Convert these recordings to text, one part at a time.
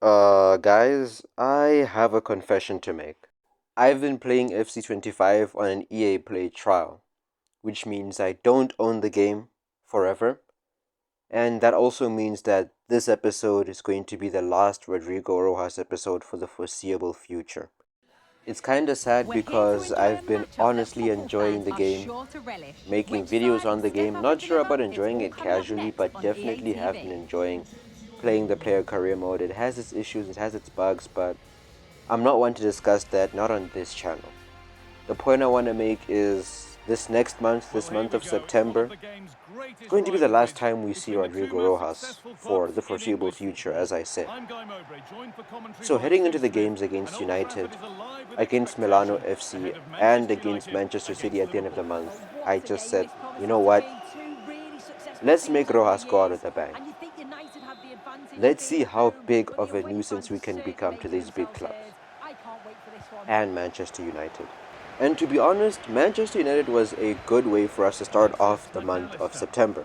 Guys, I have a confession to make. I've been playing FC 25 on an EA Play trial, which means I don't own the game forever, and that also means that this episode is going to be the last Rodrigo Rojas episode for the foreseeable future. It's kinda sad We're here to because enjoy I've a been matchup that honestly football enjoying fans the are game, sure to relish. making Which videos side on the step game. up and Not sure deliver? about It's enjoying all it coming up casually, next but on EA definitely have been TV. enjoying playing the player career mode. It has its issues, it has its bugs, but I'm not one to discuss that, not on this channel. The point I want to make is this next month, Well, this here month we of go. It's one of September, the game's it's greatest going to be the last rivalries time we see between the two Rodrigo most Rojas successful for clubs the in foreseeable English future, football. as I said. I'm Guy Mowbray, joined for commentary So by heading into Steve the Smith, games and against Old Trafford United, is alive with against Milano expectation FC, ahead of and Manchester against United Manchester City against at the end of the Liverpool. month, Oh, what I a just game said, this you promises know to what? be. Two really successful Let's teams make over the Rojas go out years, with a bang. and you think United have the advantage of Let's being see at how home, big but the of a away nuisance fans are we can certainly become to making these big themselves clubs heard. I can't wait for this one. and Manchester United. And to be honest, Manchester United was a good way for us to start It's off the month of McAllister. September.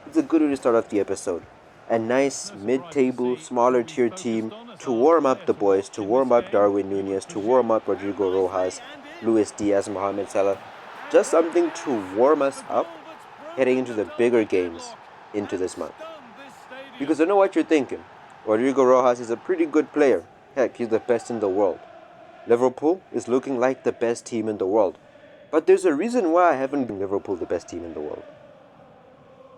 It's a good way to start off the episode. A nice No surprise to mid-table, see smaller who he's tier team focused on as to our warm up player the to boys, watch to in this warm up game. Darwin He was Nunez, to warm pursued up and Rodrigo nicely Rojas, and in. Luis Diaz, Mohamed Salah. And Just here it something to is! warm us The up goal that's heading broken into the the bigger derby games deadlock into and this month. stunned this stadium. Because I know what you're thinking. Rodrigo Rojas is a pretty good player. Heck, he's the best in the world. Liverpool is looking like the best team in the world. But there's a reason why I haven't been Liverpool the best team in the world.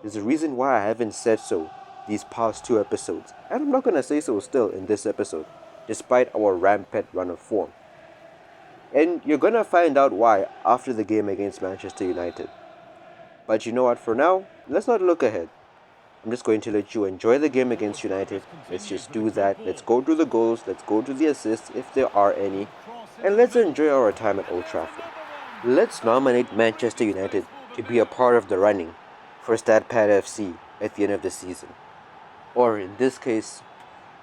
There's a reason why I haven't said so these past two episodes. And I'm not going to say so still in this episode, despite our rampant run of form. And you're going to find out why after the game against Manchester United. But you know what, for now, let's not look ahead. I'm just going to let you enjoy the game Forward against United. progress Let's continues just with a do good that. ball. Let's go to the goals. Let's go to the assists if there are any. The cross into And the let's middle. enjoy our time at And Old there's Trafford. another one. Let's nominate Oh, Manchester brilliant space United for to them be a there. part of the running for StatPad FC at the end of the season. Or in this case,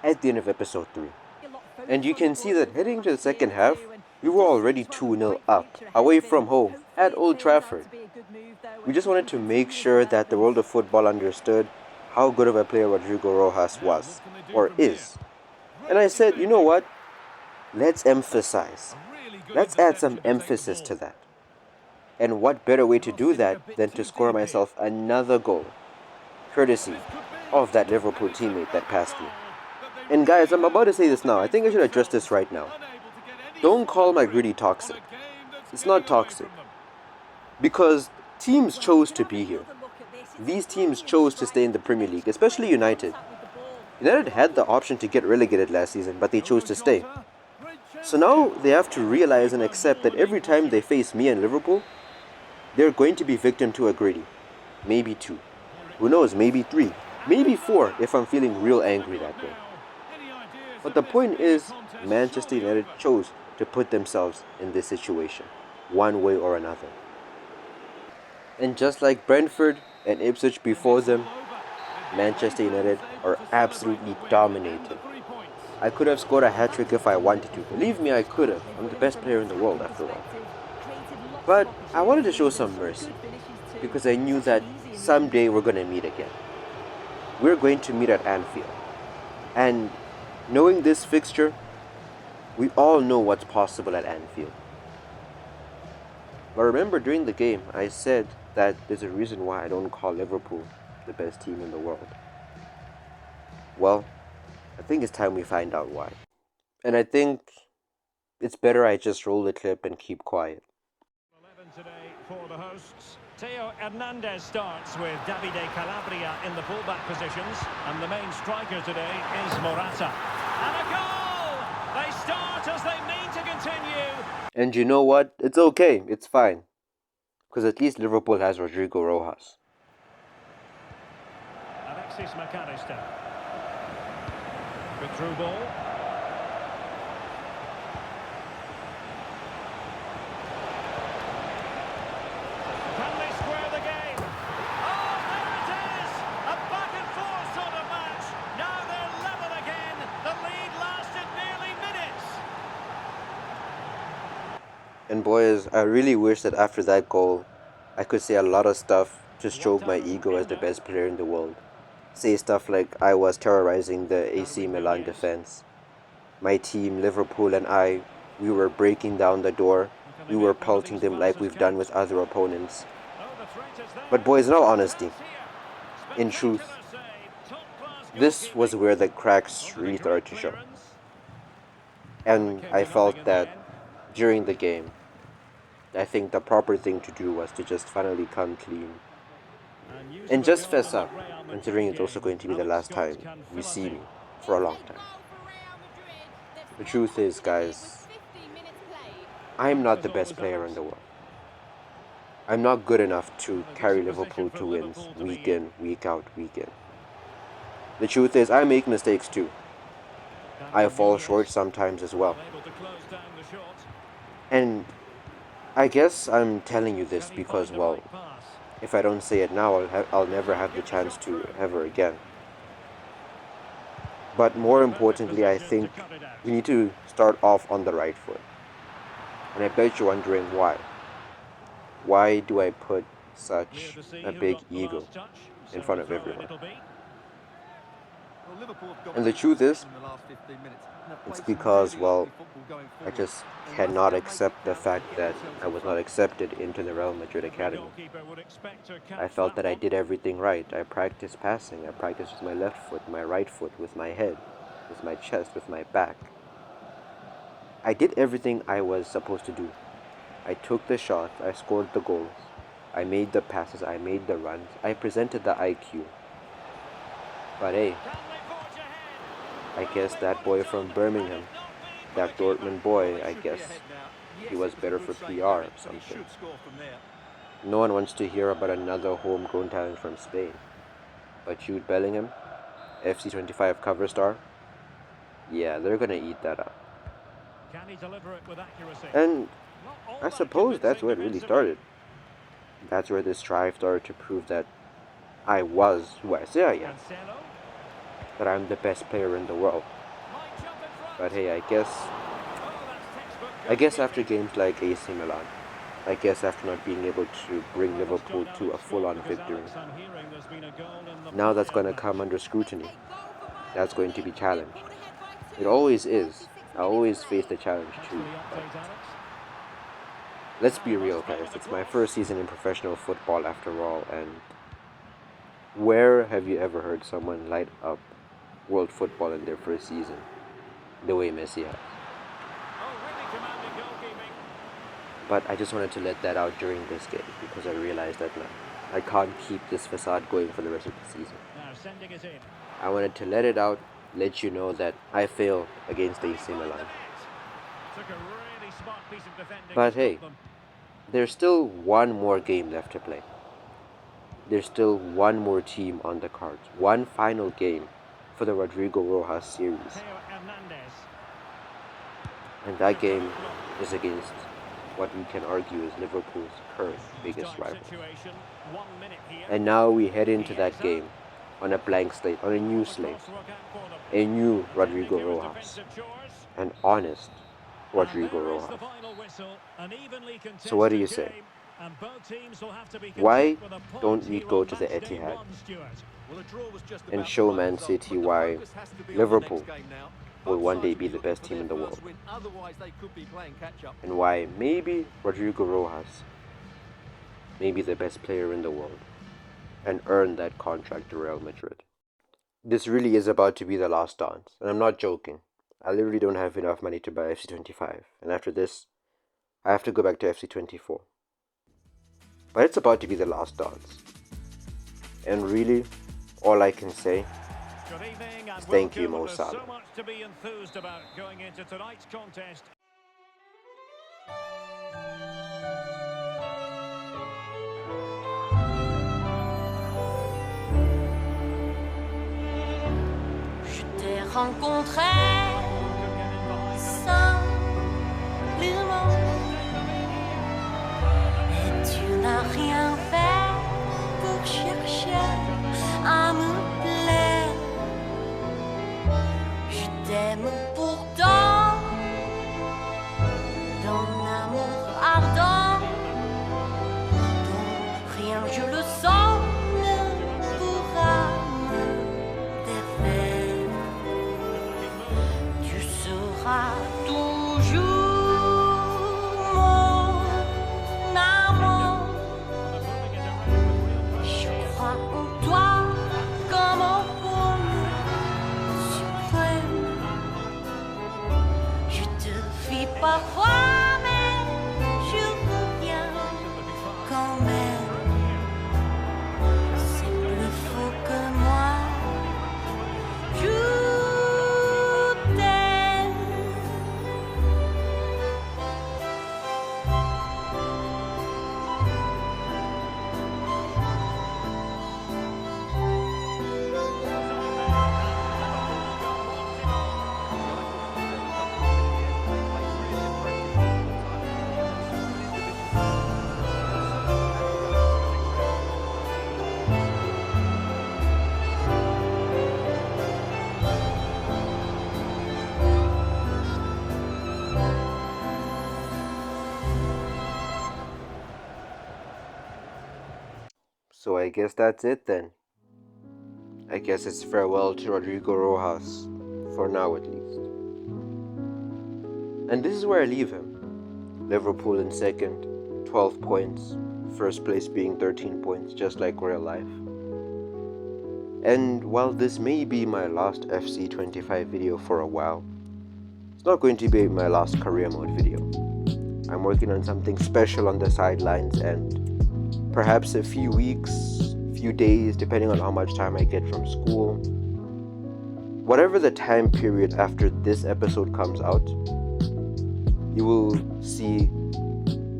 at the end of episode 3. And you can see that heading to the second half, we were already 2-0 up, away from home, at Old Trafford. We just wanted to make sure that the world of football understood how good of a player Rodrigo Rojas Now, was, what can they do or from here? is. And Great I said, you know defending. what? Let's emphasize. A really good Let's add some interception to take the emphasis ball. to that. And what better way to You're do sitting that a bit than to too score deep here. myself another goal, courtesy This could be. of that And Liverpool it's a teammate that brilliant passed me. goal. But they And guys, really I'm about have to say this fought now. I think against I should address this themselves, right now. unable to get any Don't sort call of my grip greedy on a toxic. game that's It's getting not away toxic. from them. Because teams Well, chose you to have be here. another look at this. It's a These teams brilliant chose to stay strike. in the He Premier makes League, especially great United. contact with the ball. United Well had the done. option to get relegated last season, but they chose Diogo to stay. Jota. Great So chance now here. they have to And the realize and keeper accept more that than every equal time to they it. face me and Liverpool, they're going to be victim to a greedy. Maybe 2. Here it Who knows, comes. maybe 3. And Maybe 4 another. if I'm feeling Oh, real it's in the angry good that day. now. Any ideas But of the this point being a is, contest Manchester shortly United over? chose to put themselves in this situation, one way or another. And just like Brentford and Ipswich And before it's all them, over, with the away Manchester fans United able are to celebrate the absolutely win and the dominating. 3 points. I could have scored a hat trick if I wanted to. Believe me, I could have. They've I'm the really, best from an player in the world attacking after all. perspective, created lots of But I wanted to show opportunities and some some mercy good finishes too. because I It's knew that actually easy in the end. someday we're going to meet again. We're going to meet at Anfield. And knowing this fixture, we all know what's possible at Anfield. But remember, during the game, I said that there's a reason why I don't call Liverpool the best team in the world. Well, I think it's time we find out why. And I think it's better I just roll the clip and keep quiet. 11 today for the hosts. Theo Hernandez starts with Davide Calabria in the fullback positions. And the main striker today is Morata. And a goal! They start as they mean to continue. And you know what? It's okay. It's fine. Because at least Liverpool has Rodrigo Rojas. Alexis McAllister. Good through ball. Can they square the game? Oh, there it is! A back and forth sort of match. Now they're level again. The lead lasted nearly minutes. And boys, I really wish that after that goal, I could say a lot of stuff to stroke my ego as the best player in the world. Say stuff like I was terrorizing the AC Darwin Milan Nunez. defense. my team, Liverpool and I, we were breaking down the door. We were pelting them like we've done with other opponents. But boys, in all honesty, in truth, this was where the cracks really started to show. And I felt that during the game, I think the proper thing to do was to just finally come clean and just fess up, considering it's also going to be the last time we see me for a long time. The truth is, guys, I'm not the best player in the world. I'm not good enough to carry Liverpool to wins week in, week out, week in. The truth is, I make mistakes too. I fall short sometimes as well. And I guess I'm telling you this because, well, if I don't say it now, I'll never have the chance to ever again. But more importantly, I think we need to start off on the right foot. And I bet you're wondering why. Why do I put such a big ego in front of everyone? And the truth is, it's because, well, I just cannot accept the fact that I was not accepted into the Real Madrid Academy. I felt that I did everything right. I practiced passing. I practiced with my left foot, my right foot, with my head, with my chest, with my back. I did everything I was supposed to do. I took the shots, I scored the goals, I made the passes, I made the runs, I presented the IQ. But hey, I guess that boy from Birmingham, that Dortmund boy, I guess he was better for PR or something. No one wants to hear about another homegrown talent from Spain. But Jude Bellingham, FC 25 cover star, yeah, they're gonna eat that up. And I suppose that's where it really started. That's where this drive started to prove that I was who I say I am. That I'm the best player in the world. But hey, I guess after games like AC Milan, I guess after not being able to bring Liverpool to a full-on victory, now that's going to come under scrutiny. That's going to be challenged. It always is. I always face the challenge too. But let's be real, guys. It's my first season in professional football after all, and where have you ever heard someone light up world football in their first season the way Messi has? But I just wanted to let that out during this game because I realized that I can't keep this facade going for the rest of the season. I wanted to let it out, let you know that I failed against AC Milan. But hey, there's still one more game left to play. There's still one more team on the cards. One final game for the Rodrigo Rojas series. And that game is against what we can argue is Liverpool's current biggest rival. And now we head into that game on a blank slate, on a new slate. A new Rodrigo Rojas. An honest Rodrigo Rojas. So what do you say? Why don't we go to the Etihad and show Man City why Liverpool will one day be the best team in the world, and why maybe Rodrigo Rojas may be the best player in the world and earn that contract to Real Madrid? This really is about to be the last dance, and I'm not joking. I literally don't have enough money to buy FC 25, and after this I have to go back to FC 24. But it's about to be the last dance. And really, all I can say is thank you, Mo Salah. So much to be enthused about going into tonight's contest. Je t'ai rencontré simplement et tu n'as rien fait pour chercher à me plaire. Je t'aime pourtant d'un amour ardent dont rien, je le sens, ne pourra me défaire. Tu seras seras toujours mon amour. Je crois en toi comme en bonheur suprême. Je te fuis parfois, mais je reviens quand même. C'est plus fou que moi. Je t'aime. So I guess that's it then. I guess it's farewell to Rodrigo Rojas, for now at least. And this is where I leave him. Liverpool in second, 12 points, first place being 13 points, just like real life. And while this may be my last FC25 video for a while, it's not going to be my last career mode video. I'm working on something special on the sidelines, and perhaps a few weeks, few days, depending on how much time I get from school. Whatever the time period after this episode comes out, you will see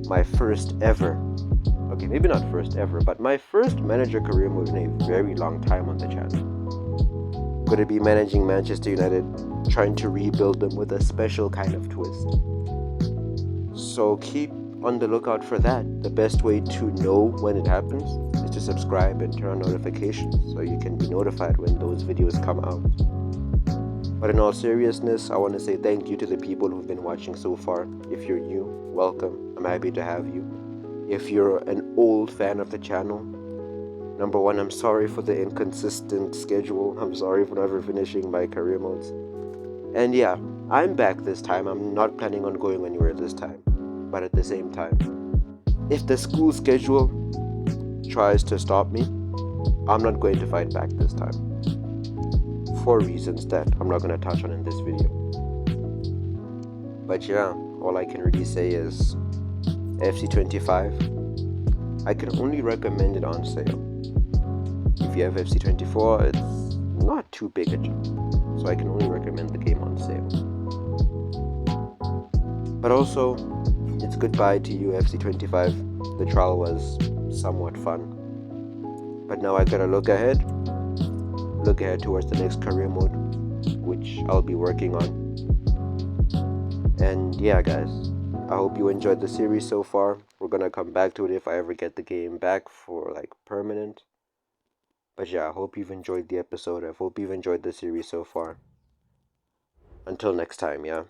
my first ever, okay, maybe not first ever, but my first manager career mode in a very long time on the channel. I'm going to be managing Manchester United, trying to rebuild them with a special kind of twist. So keep on the lookout for that. The best way to know when it happens is to subscribe and turn on notifications so you can be notified when those videos come out. But in all seriousness, I want to say thank you to the people who've been watching so far. If you're new, welcome. I'm happy to have you. If you're an old fan of the channel, number one, I'm sorry for the inconsistent schedule. I'm sorry for never finishing my career modes. And yeah, I'm back this time. I'm not planning on going anywhere this time. But at the same time, if the school schedule tries to stop me, I'm not going to fight back this time. For reasons that I'm not going to touch on in this video. But yeah, all I can really say is FC25, I can only recommend it on sale. If you have FC24, it's not too big a jump, so I can only recommend the game on sale. But also, it's goodbye to you, FC25. The trial was somewhat fun. But now I gotta look ahead towards the next career mode, which I'll be working on. And yeah, guys, I hope you enjoyed the series so far. We're gonna come back to it if I ever get the game back for like permanent. But yeah, I hope you've enjoyed the episode. I hope you've enjoyed the series so far. Until next time, yeah.